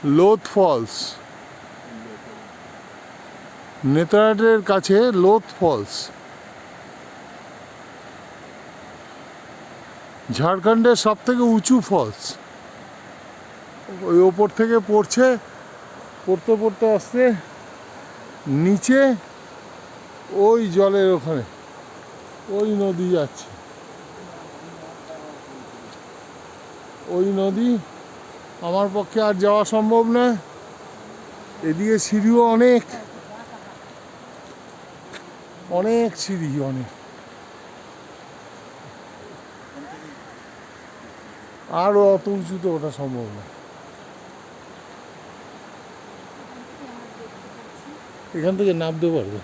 Lodh false, নেত্রহাটের কাছে Lodh false, ঝাড়খণ্ডের সব থেকে উঁচু ফলস। ওই ওপর থেকে পড়ছে, পড়তে পড়তে আসতে নিচে ওই জলের ওখানে ওই নদী যাচ্ছে, ওই নদী। আমার পক্ষে আর যাওয়া সম্ভব নয়। এদিকে সিঁড়িও অনেক, অনেক সিঁড়ি, অনেক। আরও অত উঁচুতে ওঠা সম্ভব না। এখান থেকে নামতে পারবে।